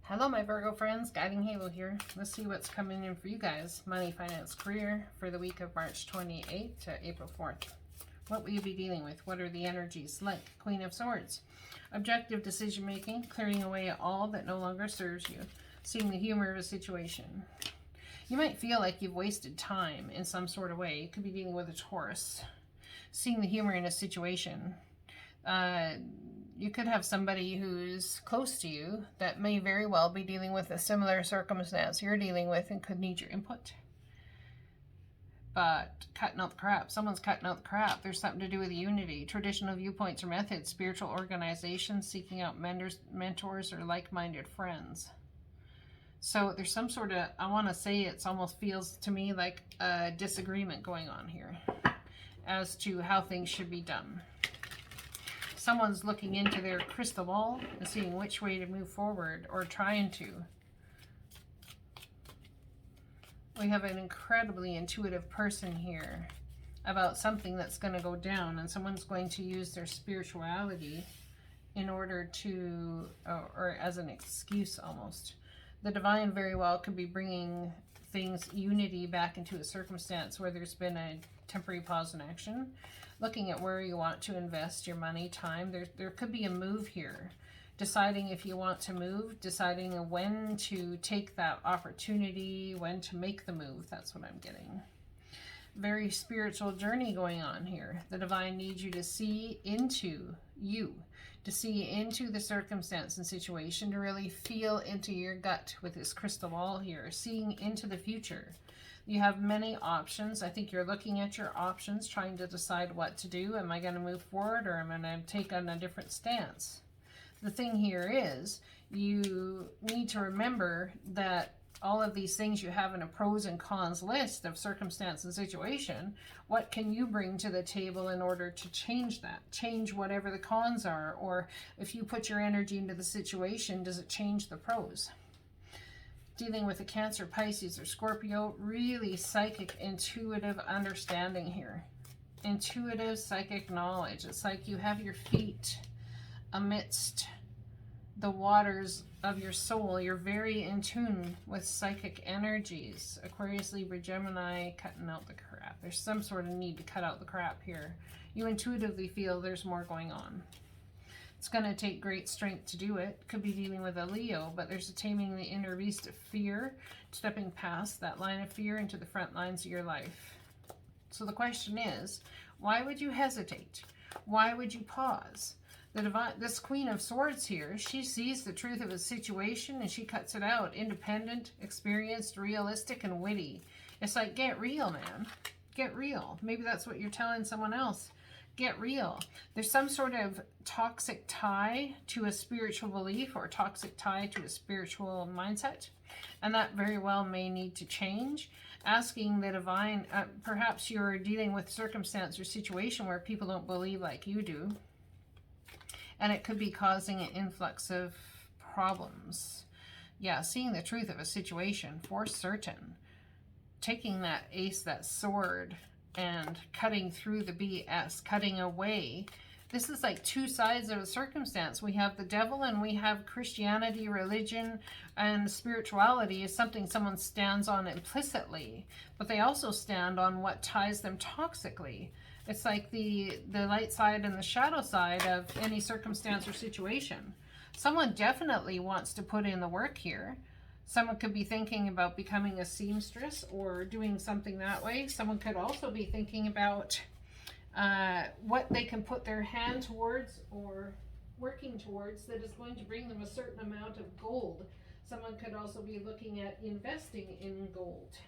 Hello, my Virgo friends. Guiding Halo here. Let's see what's coming in for you guys. Money, finance, career for the week of March 28th to April 4th. What will you be dealing with? What are the energies like? Queen of Swords. Objective decision making, clearing away all that no longer serves you. Seeing the humor of a situation. You might feel like you've wasted time in some sort of way. You could be dealing with a Taurus. Seeing the humor in a situation. You could have somebody who's close to you that may very well be dealing with a similar circumstance you're dealing with and could need your input. But cutting out the crap. Someone's cutting out the crap. There's something to do with unity, traditional viewpoints or methods, spiritual organizations, seeking out mentors or like-minded friends. So there's some sort of, I want to say it almost feels to me like a disagreement going on here as to how things should be done. Someone's looking into their crystal ball and seeing which way to move forward or trying to. We have an incredibly intuitive person here about something that's going to go down, and someone's going to use their spirituality in order to, or as an excuse almost. The divine very well could be bringing things, unity back into a circumstance where there's been a temporary pause in action. Looking at where you want to invest your money, time. There could be a move here. Deciding if you want to move, deciding when to take that opportunity, when to make the move. That's what I'm getting. Very spiritual journey going on here. The divine needs you to see into you, to see into the circumstance and situation, to really feel into your gut with this crystal ball here, seeing into the future. You have many options. I think you're looking at your options, trying to decide what to do. Am I going to move forward, or am I going to take on a different stance? The thing here is you need to remember that all of these things you have in a pros and cons list of circumstance and situation. What can you bring to the table in order to change that? Change whatever the cons are, or if you put your energy into the situation, does it change the pros? Dealing with a Cancer, Pisces, or Scorpio, really psychic, intuitive understanding here. Intuitive psychic knowledge. It's like you have your feet amidst the waters of your soul. You're very in tune with psychic energies. Aquarius, Libra, Gemini, cutting out the crap. There's some sort of need to cut out the crap here. You intuitively feel there's more going on. It's going to take great strength to do it. Could be dealing with a Leo, but there's a taming the inner beast of fear, stepping past that line of fear into the front lines of your life. So the question is, why would you hesitate? Why would you pause? This Queen of Swords here, she sees the truth of a situation and she cuts it out. Independent, experienced, realistic, and witty. It's like, get real, man. Get real. Maybe that's what you're telling someone else. Get real. There's some sort of toxic tie to a spiritual belief or toxic tie to a spiritual mindset, and that very well may need to change. Asking the divine, perhaps you're dealing with circumstance or situation where people don't believe like you do, and it could be causing an influx of problems. Yeah, seeing the truth of a situation for certain. Taking that ace, that sword, and cutting through the BS, cutting away. This is like two sides of a circumstance. We have the devil and we have Christianity, religion, and spirituality is something someone stands on implicitly, but they also stand on what ties them toxically. It's like the light side and the shadow side of any circumstance or situation. Someone definitely wants to put in the work here. Someone could be thinking about becoming a seamstress or doing something that way. Someone could also be thinking about what they can put their hand towards or working towards that is going to bring them a certain amount of gold. Someone could also be looking at investing in gold.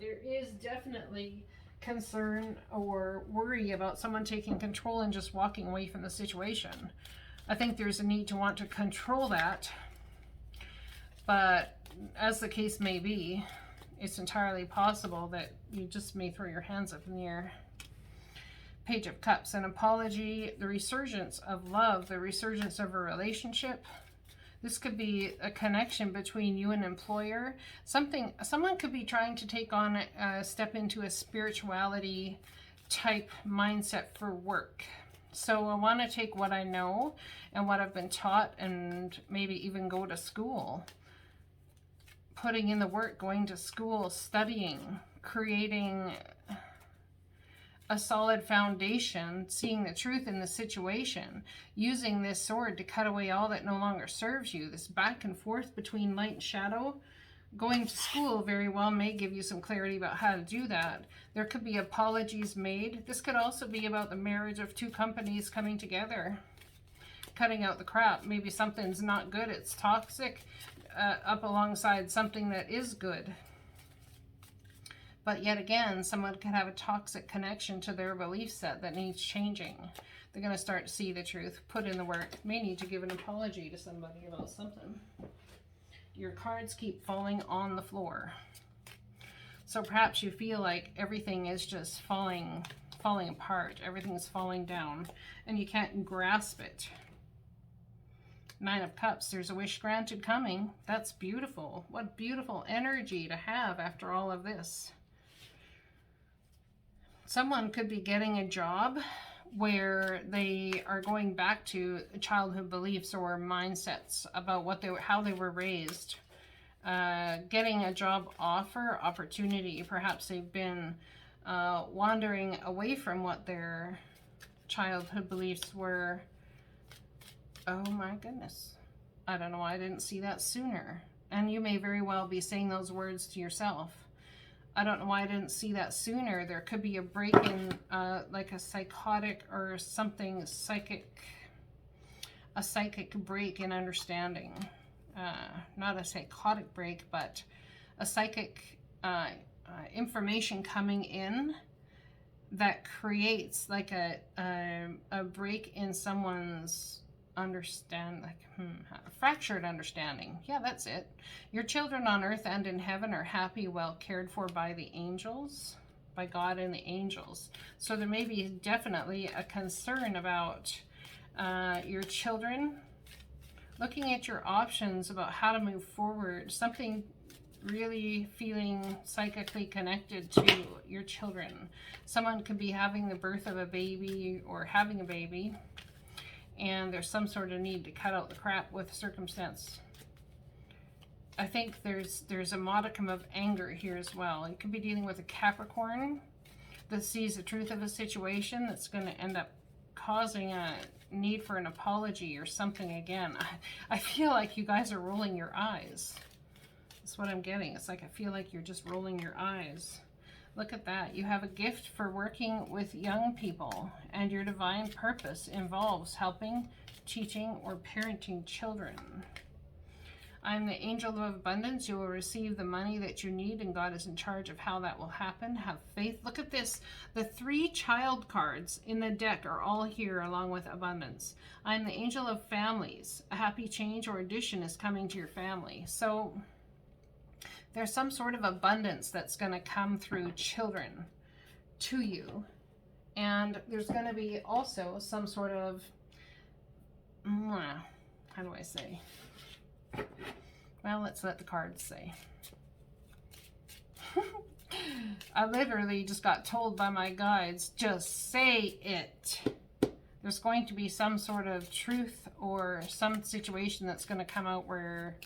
There is definitely concern or worry about someone taking control and just walking away from the situation. I think there's a need to want to control that. But as the case may be, it's entirely possible that you just may throw your hands up in the air. Page of Cups, an apology, the resurgence of love, the resurgence of a relationship. This could be a connection between you and an employer. Someone could be trying to take on a step into a spirituality type mindset for work. So I want to take what I know and what I've been taught and maybe even go to school. Putting in the work, going to school, studying, creating a solid foundation, seeing the truth in the situation, using this sword to cut away all that no longer serves you. This back and forth between light and shadow. Going to school very well may give you some clarity about how to do that. There could be apologies made. This could also be about the marriage of two companies coming together, cutting out the crap. Maybe something's not good, it's toxic, up alongside something that is good. But yet again, someone could have a toxic connection to their belief set that needs changing. They're going to start to see the truth, put in the work, may need to give an apology to somebody about something. Your cards keep falling on the floor. So perhaps you feel like everything is just falling apart. Everything's falling down and you can't grasp it. 9 of Cups, there's a wish granted coming. That's beautiful. What beautiful energy to have after all of this. Someone could be getting a job where they are going back to childhood beliefs or mindsets about how they were raised. Getting a job offer, opportunity. Perhaps they've been wandering away from what their childhood beliefs were. Oh my goodness. I don't know why I didn't see that sooner. And you may very well be saying those words to yourself. I don't know why I didn't see that sooner. There could be a break in like a psychotic or something psychic, a psychic break in understanding. Not a psychotic break, but a psychic information coming in that creates like a break in someone's fractured understanding. Yeah, that's it. Your children on earth and in heaven are happy, well cared for by the angels, by God and the angels. So there may be definitely a concern about your children, looking at your options about how to move forward, something really feeling psychically connected to your children. Someone could be having the birth of a baby or having a baby, and there's some sort of need to cut out the crap with circumstance. I think there's a modicum of anger here as well. You could be dealing with a Capricorn that sees the truth of a situation that's going to end up causing a need for an apology or something again. I feel like you guys are rolling your eyes. That's what I'm getting. It's like I feel like you're just rolling your eyes. Look at that. You have a gift for working with young people, and your divine purpose involves helping, teaching, or parenting children. I'm the angel of abundance. You will receive the money that you need, and God is in charge of how that will happen. Have faith. Look at this. The 3 child cards in the deck are all here along with abundance. I'm the angel of families. A happy change or addition is coming to your family. So there's some sort of abundance that's going to come through children to you. And there's going to be also some sort of, how do I say? Well, let's let the cards say. I literally just got told by my guides, just say it. There's going to be some sort of truth or some situation that's going to come out where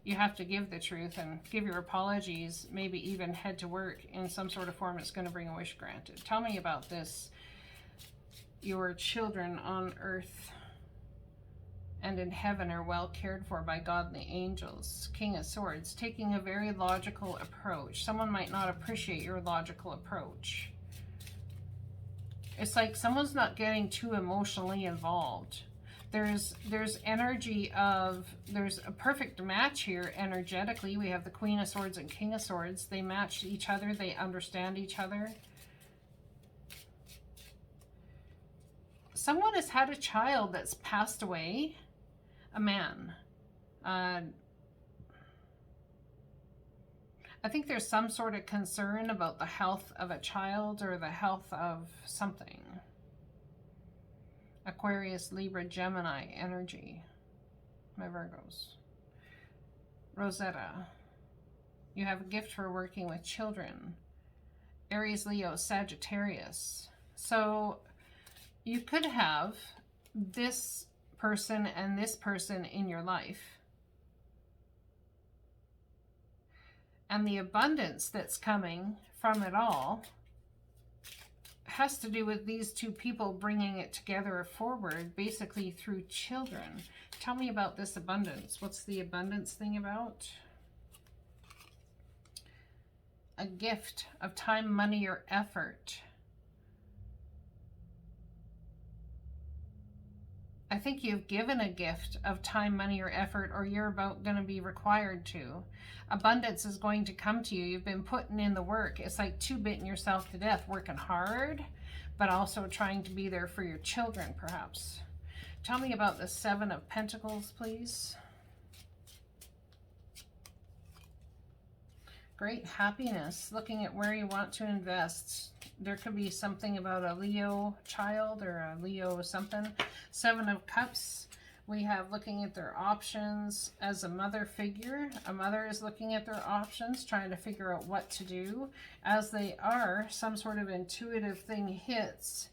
you have to give the truth and give your apologies, maybe even head to work in some sort of form that's going to bring a wish granted. Tell me about this. Your children on earth and in heaven are well cared for by God and the angels. King of Swords, taking a very logical approach. Someone might not appreciate your logical approach. It's like someone's not getting too emotionally involved. There's energy of, there's a perfect match here energetically. We have the Queen of Swords and King of Swords. They match each other. They understand each other. Someone has had a child that's passed away. A man. I think there's some sort of concern about the health of a child or the health of something. Aquarius, Libra, Gemini energy. My Virgos. Rosetta. You have a gift for working with children. Aries, Leo, Sagittarius. So you could have this person and this person in your life. And the abundance that's coming from it all has to do with these two people bringing it together forward, basically through children. Tell me about this abundance. What's the abundance thing about? A gift of time, money, or effort. I think you've given a gift of time, money, or effort, or you're about going to be required to. Abundance is going to come to you. You've been putting in the work. It's like two-bitting yourself to death, working hard, but also trying to be there for your children, perhaps. Tell me about the Seven of Pentacles, please. Great happiness. Looking at where you want to invest. There could be something about a Leo child or a Leo something. Seven of Cups. We have looking at their options as a mother figure. A mother is looking at their options, trying to figure out what to do. As they are, some sort of intuitive thing hits,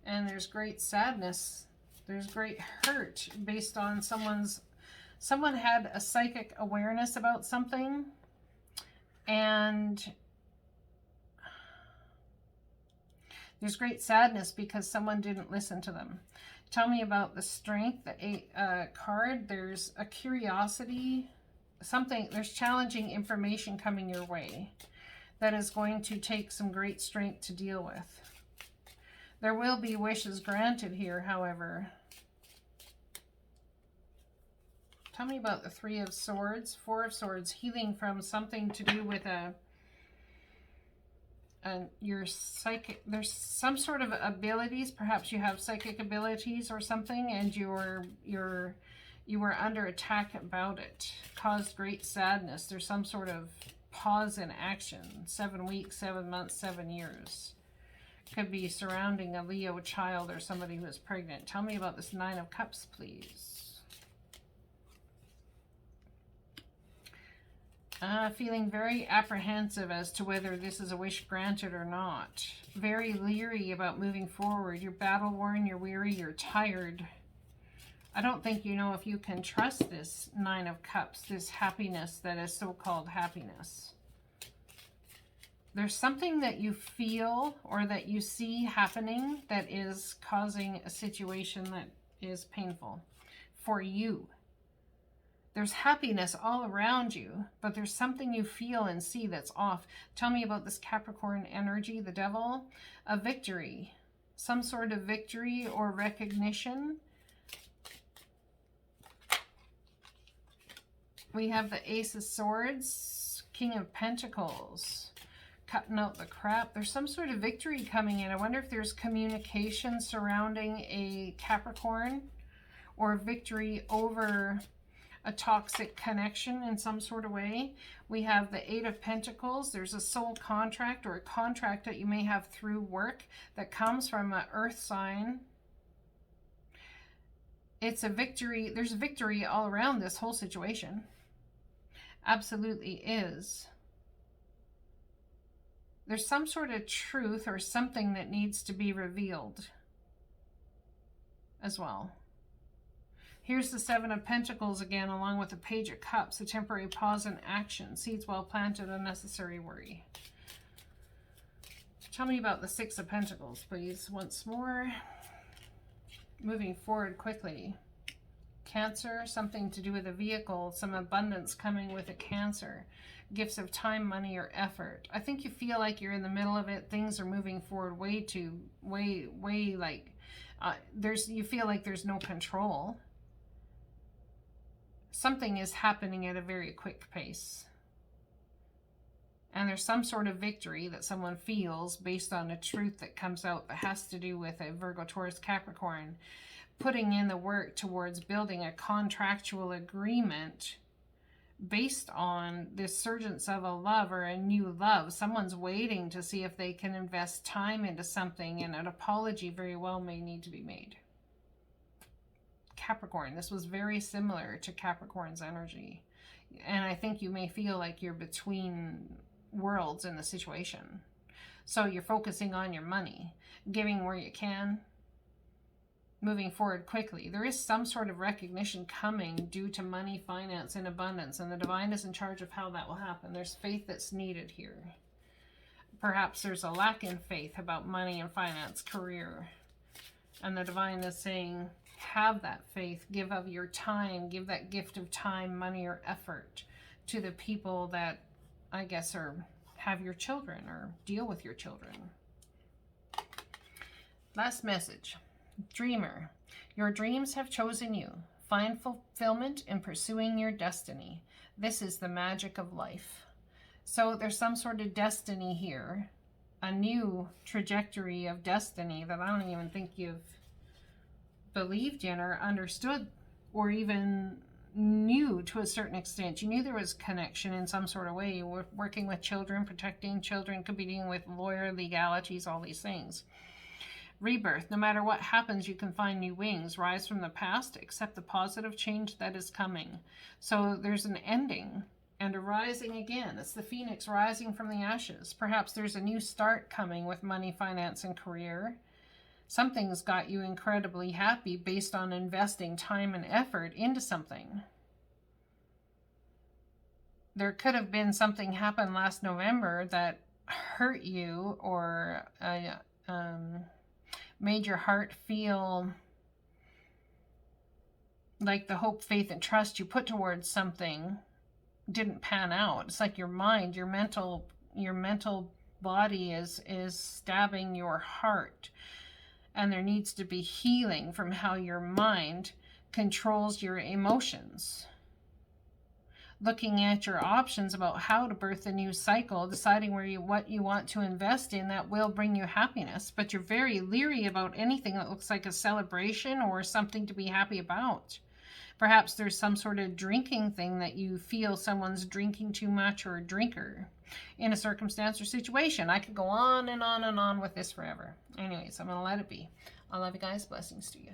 and there's great sadness. There's great hurt based on someone had a psychic awareness about something, and there's great sadness because someone didn't listen to them. Tell me about the Strength, the 8 card. There's a curiosity, there's challenging information coming your way that is going to take some great strength to deal with. There will be wishes granted here, however. Tell me about the Three of Swords, Four of Swords, healing from something to do with your psychic. There's some sort of abilities. Perhaps you have psychic abilities or something, and you were under attack about it. Caused great sadness. There's some sort of pause in action. 7 weeks, 7 months, 7 years. Could be surrounding a Leo child or somebody who is pregnant. Tell me about this Nine of Cups, please. Feeling very apprehensive as to whether this is a wish granted or not. Very leery about moving forward. You're battle worn, you're weary, you're tired. I don't think you know if you can trust this Nine of Cups, this happiness that is so-called happiness. There's something that you feel or that you see happening that is causing a situation that is painful for you. There's happiness all around you, but there's something you feel and see that's off. Tell me about this Capricorn energy, the Devil. A victory, some sort of victory or recognition. We have the Ace of Swords, King of Pentacles, cutting out the crap. There's some sort of victory coming in. I wonder if there's communication surrounding a Capricorn or victory over a toxic connection in some sort of way. We have the Eight of Pentacles. There's a soul contract or a contract that you may have through work that comes from an earth sign. It's a victory. There's victory all around this whole situation. Absolutely is. There's some sort of truth or something that needs to be revealed as well. Here's the Seven of Pentacles again, along with the Page of Cups, a temporary pause in action. Seeds well planted, unnecessary worry. Tell me about the Six of Pentacles, please, once more. Moving forward quickly. Cancer, something to do with a vehicle, some abundance coming with a Cancer. Gifts of time, money, or effort. I think you feel like you're in the middle of it. Things are moving forward you feel like there's no control. Something is happening at a very quick pace. And there's some sort of victory that someone feels based on a truth that comes out that has to do with a Virgo, Taurus, Capricorn, putting in the work towards building a contractual agreement based on this surgence of a love or a new love. Someone's waiting to see if they can invest time into something, and an apology very well may need to be made. Capricorn, this was very similar to Capricorn's energy. And I think you may feel like you're between worlds in the situation. So you're focusing on your money, giving where you can, moving forward quickly. There is some sort of recognition coming due to money, finance, and abundance, and the divine is in charge of how that will happen. There's faith that's needed here. Perhaps there's a lack in faith about money and finance, career, and the divine is saying, have that faith, give of your time, give that gift of time, money, or effort to the people that I guess have your children or deal with your children. Last message. Dreamer, your dreams have chosen you. Find fulfillment in pursuing your destiny. This is the magic of life. So there's some sort of destiny here, a new trajectory of destiny that I don't even think you've believed in or understood or even knew to a certain extent. You knew there was connection in some sort of way. You were working with children, protecting children, could be dealing with lawyer legalities, all these things. Rebirth. No matter what happens, you can find new wings. Rise from the past, accept the positive change that is coming. So there's an ending and a rising again. It's the phoenix rising from the ashes. Perhaps there's a new start coming with money, finance, and career. Something's got you incredibly happy based on investing time and effort into something. There could have been something happen last November that hurt you or made your heart feel like the hope, faith, and trust you put towards something didn't pan out. It's like your mind, your mental body is stabbing your heart. And there needs to be healing from how your mind controls your emotions. Looking at your options about how to birth a new cycle, deciding what you want to invest in that will bring you happiness. But you're very leery about anything that looks like a celebration or something to be happy about. Perhaps there's some sort of drinking thing that you feel someone's drinking too much or a drinker in a circumstance or situation. I could go on and on and on with this forever. Anyways, I'm going to let it be. I love you guys. Blessings to you.